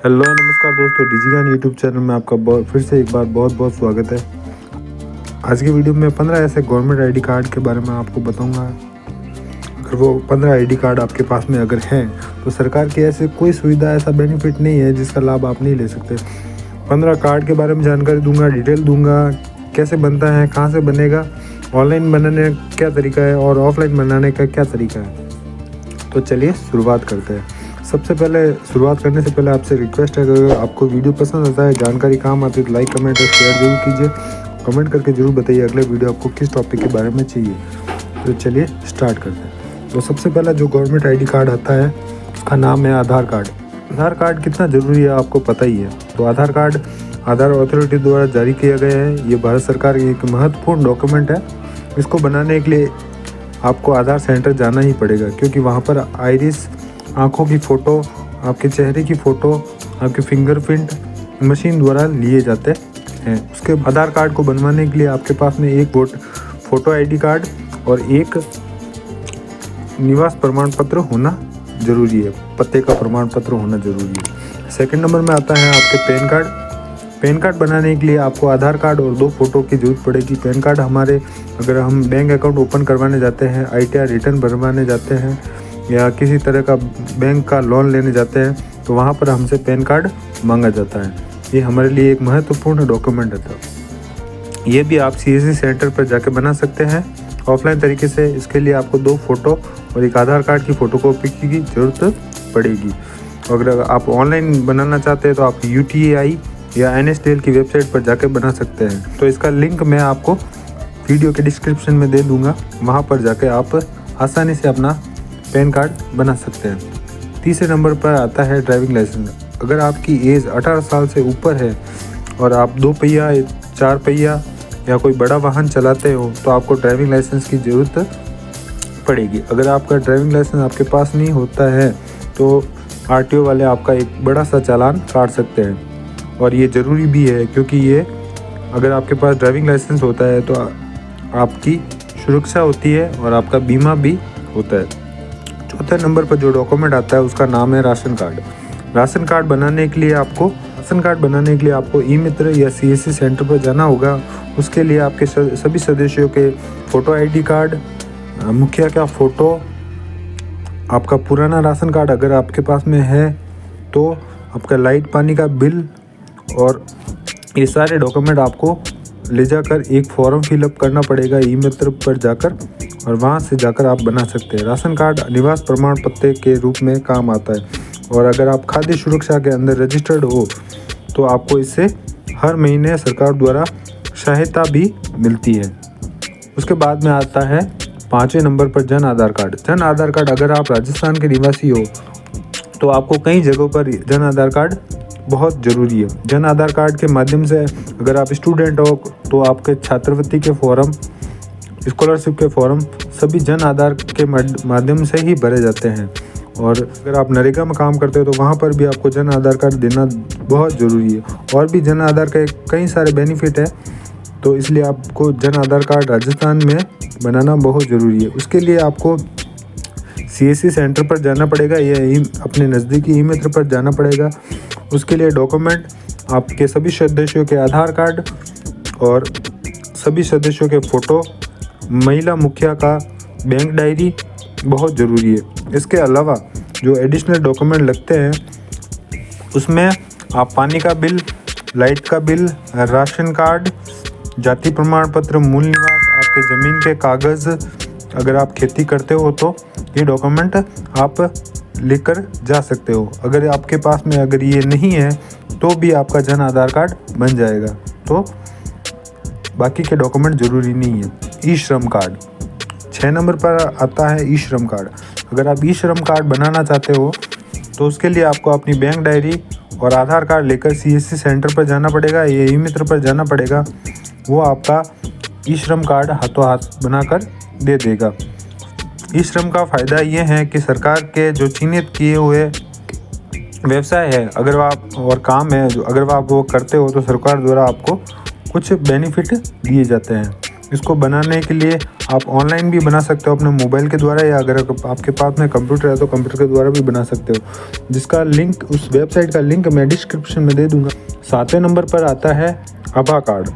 Hello नमस्कार दोस्तों, डिजिज्ञान YouTube channel में आपका फिर से एक बार बहुत बहुत स्वागत है। आज की वीडियो में 15 ऐसे गवर्नमेंट आईडी कार्ड के बारे में आपको बताऊंगा। अगर वो 15 आईडी कार्ड आपके पास में अगर हैं तो सरकार की ऐसे कोई सुविधा, ऐसा बेनिफिट नहीं है जिसका लाभ आप नहीं ले सकते। 15 कार्ड के बारे में जानकारी दूंगा, डिटेल दूंगा, कैसे बनता है, कहाँ से बनेगा, ऑनलाइन बनाने का क्या तरीका है और ऑफलाइन बनाने का क्या तरीका है। तो चलिए शुरुआत करते हैं। सबसे पहले शुरुआत करने से पहले आपसे रिक्वेस्ट है कि अगर आपको वीडियो पसंद आता है, जानकारी काम आती है तो लाइक, कमेंट और शेयर जरूर कीजिए। कमेंट करके जरूर बताइए अगले वीडियो आपको किस टॉपिक के बारे में चाहिए। तो चलिए स्टार्ट करते हैं। तो सबसे पहला जो गवर्नमेंट आईडी कार्ड आता है उसका नाम है आधार कार्ड। आधार कार्ड कितना ज़रूरी है आपको पता ही है। तो आधार कार्ड आधार अथॉरिटी द्वारा जारी किया गया है। ये भारत सरकार की एक महत्वपूर्ण डॉक्यूमेंट है। इसको बनाने के लिए आपको आधार सेंटर जाना ही पड़ेगा, क्योंकि वहाँ पर आइरिस, आँखों की फ़ोटो, आपके चेहरे की फ़ोटो, आपके फिंगरप्रिंट मशीन द्वारा लिए जाते हैं। उसके आधार कार्ड को बनवाने के लिए आपके पास में एक फ़ोटो आईडी कार्ड और एक निवास प्रमाण पत्र होना ज़रूरी है, पते का प्रमाण पत्र होना ज़रूरी है। सेकंड नंबर में आता है आपके पैन कार्ड। पैन कार्ड बनाने के लिए आपको आधार कार्ड और 2 फोटो की ज़रूरत पड़ेगी। पैन कार्ड हमारे, अगर हम बैंक अकाउंट ओपन करवाने जाते हैं, ITR रिटर्न भरवाने जाते हैं या किसी तरह का बैंक का लोन लेने जाते हैं तो वहाँ पर हमसे पैन कार्ड मांगा जाता है। ये हमारे लिए एक महत्वपूर्ण डॉक्यूमेंट है। ये भी आप CSC सेंटर पर जाके बना सकते हैं ऑफलाइन तरीके से। इसके लिए आपको 2 फोटो और एक आधार कार्ड की फ़ोटोकॉपी की ज़रूरत पड़ेगी। अगर आप ऑनलाइन बनाना चाहते हैं तो आप UTI या NSDL की वेबसाइट पर जाकर बना सकते हैं। तो इसका लिंक मैं आपको वीडियो के डिस्क्रिप्शन में दे दूंगा, वहाँ पर जाकर आप आसानी से अपना पैन कार्ड बना सकते हैं। तीसरे नंबर पर आता है ड्राइविंग लाइसेंस। अगर आपकी एज 18 साल से ऊपर है और आप 2 पहिया, 4 पहिया या कोई बड़ा वाहन चलाते हो तो आपको ड्राइविंग लाइसेंस की ज़रूरत पड़ेगी। अगर आपका ड्राइविंग लाइसेंस आपके पास नहीं होता है तो RTO वाले आपका एक बड़ा सा चालान काट सकते हैं। और ये ज़रूरी भी है, क्योंकि ये अगर आपके पास ड्राइविंग लाइसेंस होता है तो आपकी सुरक्षा होती है और आपका बीमा भी होता है। चौथे नंबर पर जो डॉक्यूमेंट आता है उसका नाम है राशन कार्ड। राशन कार्ड बनाने के लिए आपको ई-मित्र या CSC सेंटर पर जाना होगा। उसके लिए आपके सभी सदस्यों के फ़ोटो आईडी कार्ड, मुखिया का फ़ोटो, आपका पुराना राशन कार्ड अगर आपके पास में है तो आपका लाइट पानी का बिल, और ये सारे डॉक्यूमेंट आपको ले जाकर एक फॉर्म फिलअप करना पड़ेगा ई-मित्र पर जाकर, और वहाँ से जाकर आप बना सकते हैं। राशन कार्ड निवास प्रमाण पत्र के रूप में काम आता है, और अगर आप खाद्य सुरक्षा के अंदर रजिस्टर्ड हो तो आपको इससे हर महीने सरकार द्वारा सहायता भी मिलती है। उसके बाद में आता है 5वें नंबर पर जन आधार कार्ड। जन आधार कार्ड, अगर आप राजस्थान के निवासी हो तो आपको कई जगहों पर जन आधार कार्ड बहुत ज़रूरी है। जन आधार कार्ड के माध्यम से अगर आप स्टूडेंट हो तो आपके छात्रवृत्ति के फॉर्म, स्कॉलरशिप के फॉर्म सभी जन आधार के माध्यम से ही भरे जाते हैं। और अगर आप नरेगा में काम करते हो तो वहाँ पर भी आपको जन आधार कार्ड देना बहुत ज़रूरी है। और भी जन आधार के कई सारे बेनिफिट है, तो इसलिए आपको जन आधार कार्ड राजस्थान में बनाना बहुत ज़रूरी है। उसके लिए आपको CSC सेंटर पर जाना पड़ेगा या अपने नज़दीकी ई-मित्र पर जाना पड़ेगा। उसके लिए डॉक्यूमेंट आपके सभी सदस्यों के आधार कार्ड और सभी सदस्यों के फ़ोटो, महिला मुखिया का बैंक डायरी बहुत ज़रूरी है। इसके अलावा जो एडिशनल डॉक्यूमेंट लगते हैं उसमें आप पानी का बिल, लाइट का बिल, राशन कार्ड, जाति प्रमाण पत्र, मूल निवास, आपके ज़मीन के कागज़, अगर आप खेती करते हो तो ये डॉक्यूमेंट आप लेकर जा सकते हो। अगर आपके पास में अगर ये नहीं है तो भी आपका जन आधार कार्ड बन जाएगा। तो बाकी के डॉक्यूमेंट ज़रूरी नहीं है। ई-श्रम कार्ड 6 नंबर पर आता है। ई-श्रम कार्ड, अगर आप ई-श्रम कार्ड बनाना चाहते हो तो उसके लिए आपको अपनी बैंक डायरी और आधार कार्ड लेकर CSC सेंटर पर जाना पड़ेगा या ई-मित्र पर जाना पड़ेगा। वो आपका ई-श्रम कार्ड हाथों हाथ बनाकर दे देगा। ई-श्रम का फ़ायदा ये है कि सरकार के जो चिन्हित किए हुए व्यवसाय है अगर आप और काम है जो अगर आप वो करते हो तो सरकार द्वारा आपको कुछ बेनिफिट दिए जाते हैं। इसको बनाने के लिए आप ऑनलाइन भी बना सकते हो अपने मोबाइल के द्वारा, या अगर आपके पास में कंप्यूटर है तो कंप्यूटर के द्वारा भी बना सकते हो, जिसका लिंक, उस वेबसाइट का लिंक मैं डिस्क्रिप्शन में दे दूंगा। 7वें नंबर पर आता है आभा कार्ड।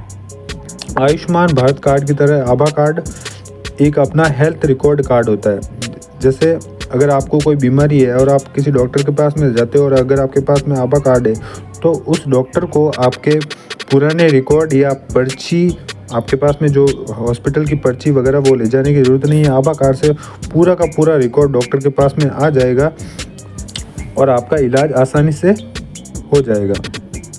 आयुष्मान भारत कार्ड की तरह आभा कार्ड एक अपना हेल्थ रिकॉर्ड कार्ड होता है। जैसे अगर आपको कोई बीमारी है और आप किसी डॉक्टर के पास में जाते हो और अगर आपके पास में आभा कार्ड है तो उस डॉक्टर को आपके पुराने रिकॉर्ड या पर्ची, आपके पास में जो हॉस्पिटल की पर्ची वगैरह वो ले जाने की ज़रूरत नहीं है। आभा कार्ड से पूरा का पूरा रिकॉर्ड डॉक्टर के पास में आ जाएगा और आपका इलाज आसानी से हो जाएगा।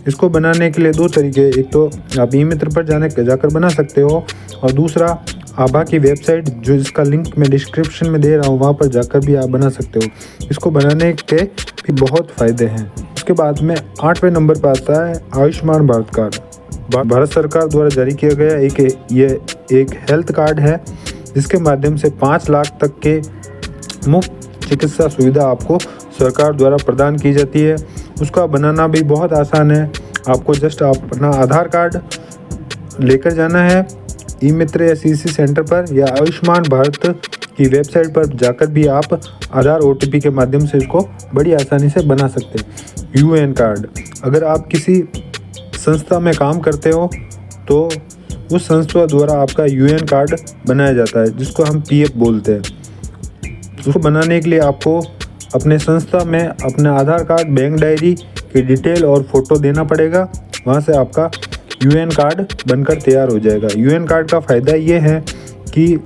इसको बनाने के लिए 2 तरीके, एक तो आप ई-मित्र पर जाकर बना सकते हो, और दूसरा आभा की वेबसाइट जो जिसका लिंक मैं डिस्क्रिप्शन में दे रहा हूँ वहाँ पर जाकर भी आप बना सकते हो। इसको बनाने के भी बहुत फ़ायदे हैं। उसके बाद में 8वें नंबर पर आता है आयुष्मान भारत कार्ड। भारत सरकार द्वारा जारी किया गया ये एक हेल्थ कार्ड है, जिसके माध्यम से 5 लाख तक के मुफ्त चिकित्सा सुविधा आपको सरकार द्वारा प्रदान की जाती है। उसका बनाना भी बहुत आसान है। आपको जस्ट अपना आधार कार्ड लेकर जाना है ई-मित्र या सीसी सेंटर पर, या आयुष्मान भारत की वेबसाइट पर जाकर भी आप आधार OTP के माध्यम से इसको बड़ी आसानी से बना सकते हैं। यूएएन कार्ड, अगर आप किसी संस्था में काम करते हो तो उस संस्था द्वारा आपका यूएएन कार्ड बनाया जाता है, जिसको हम PF बोलते हैं। उसको बनाने के लिए आपको अपने संस्था में अपने आधार कार्ड, बैंक डायरी की डिटेल और फ़ोटो देना पड़ेगा। वहाँ से आपका यूएएन कार्ड बनकर तैयार हो जाएगा। यूएएन कार्ड का फ़ायदा ये है कि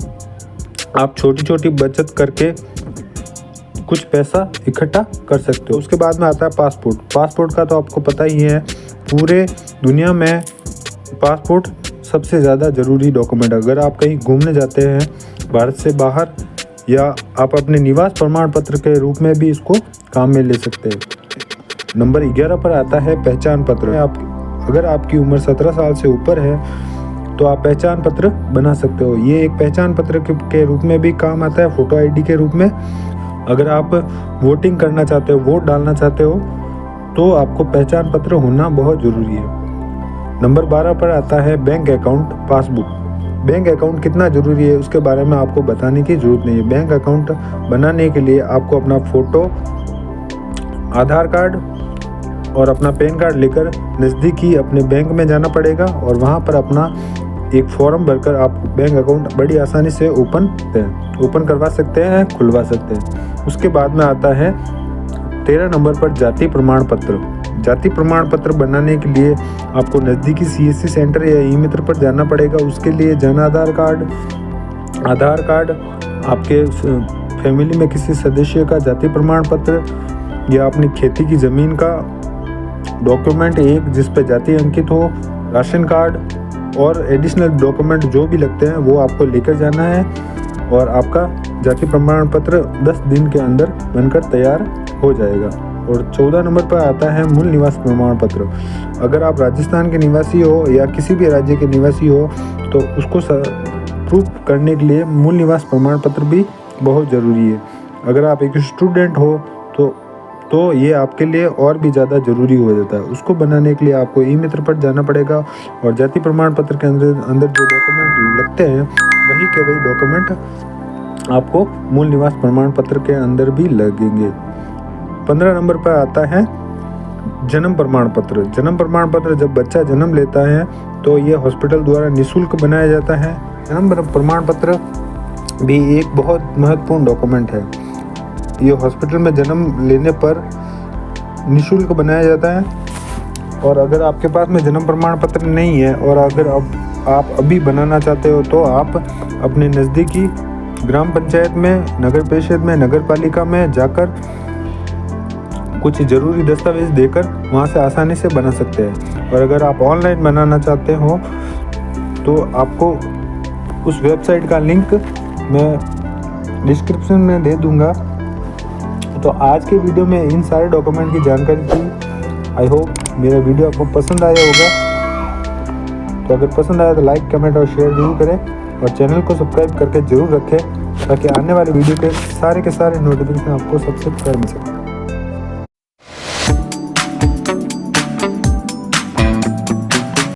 आप छोटी छोटी बचत करके कुछ पैसा इकट्ठा कर सकते हो। उसके बाद में आता है पासपोर्ट। पासपोर्ट का तो आपको पता ही है, पूरे दुनिया में पासपोर्ट सबसे ज़्यादा ज़रूरी डॉक्यूमेंट। अगर आप कहीं घूमने जाते हैं भारत से बाहर, या आप अपने निवास प्रमाण पत्र के रूप में भी इसको काम में ले सकते हैं। नंबर 11 पर आता है पहचान पत्र। अगर आपकी उम्र 17 साल से ऊपर है तो आप पहचान पत्र बना सकते हो। ये एक पहचान पत्र के रूप में भी काम आता है, फ़ोटो ID के रूप में। अगर आप वोटिंग करना चाहते हो, वोट डालना चाहते हो, तो आपको पहचान पत्र होना बहुत ज़रूरी है। नंबर 12 पर आता है bank account passbook. Bank account कितना ज़रूरी है उसके बारे में आपको बताने की ज़रूरत नहीं है। बैंक अकाउंट बनाने के लिए आपको अपना फ़ोटो, आधार कार्ड और अपना पैन कार्ड लेकर नज़दीकी अपने बैंक में जाना पड़ेगा, और वहाँ पर अपना एक फॉर्म भरकर आप बैंक अकाउंट बड़ी आसानी से ओपन करवा सकते हैं, खुलवा सकते हैं। उसके बाद में आता है 13 नंबर पर जाति प्रमाण पत्र। जाति प्रमाण पत्र बनाने के लिए आपको नज़दीकी CSC सेंटर या ई-मित्र पर जाना पड़ेगा। उसके लिए जन आधार कार्ड, आपके फैमिली में किसी सदस्य का जाति प्रमाण पत्र, या अपनी खेती की ज़मीन का डॉक्यूमेंट एक जिस पर जाति अंकित हो, राशन कार्ड और एडिशनल डॉक्यूमेंट जो भी लगते हैं वो आपको लेकर जाना है, और आपका जाति प्रमाण पत्र 10 दिन के अंदर बनकर तैयार हो जाएगा। और 14 नंबर पर आता है मूल निवास प्रमाण पत्र। अगर आप राजस्थान के निवासी हो या किसी भी राज्य के निवासी हो तो उसको प्रूफ करने के लिए मूल निवास प्रमाण पत्र भी बहुत ज़रूरी है। अगर आप एक स्टूडेंट हो तो ये आपके लिए और भी ज़्यादा ज़रूरी हो जाता है। उसको बनाने के लिए आपको ई-मित्र पर जाना पड़ेगा, और जाति प्रमाण पत्र के अंदर जो डॉक्यूमेंट लगते हैं वही के वही डॉक्यूमेंट आपको मूल निवास प्रमाण पत्र के अंदर भी लगेंगे। 15 नंबर पर आता है जन्म प्रमाण पत्र। जन्म प्रमाण पत्र जब बच्चा जन्म लेता है तो ये हॉस्पिटल द्वारा निःशुल्क बनाया जाता है। जन्म प्रमाण पत्र भी एक बहुत महत्वपूर्ण डॉक्यूमेंट है। ये हॉस्पिटल में जन्म लेने पर निःशुल्क बनाया जाता है, और अगर आपके पास में जन्म प्रमाण पत्र नहीं है और अगर आप अभी बनाना चाहते हो तो आप अपने नज़दीकी ग्राम पंचायत में, नगर परिषद में, नगर पालिका में जाकर कुछ ज़रूरी दस्तावेज देकर वहाँ से आसानी से बना सकते हैं। और अगर आप ऑनलाइन बनाना चाहते हो तो आपको उस वेबसाइट का लिंक मैं डिस्क्रिप्शन में दे दूँगा। तो आज के वीडियो में इन सारे डॉक्यूमेंट की जानकारी थी। आई होप मेरा वीडियो आपको पसंद आया होगा। तो अगर पसंद आया तो लाइक, कमेंट और शेयर जरूर करें, और चैनल को सब्सक्राइब करके ज़रूर रखें ताकि आने वाले वीडियो के सारे नोटिफिकेशन आपको सबसे पहले मिल सके।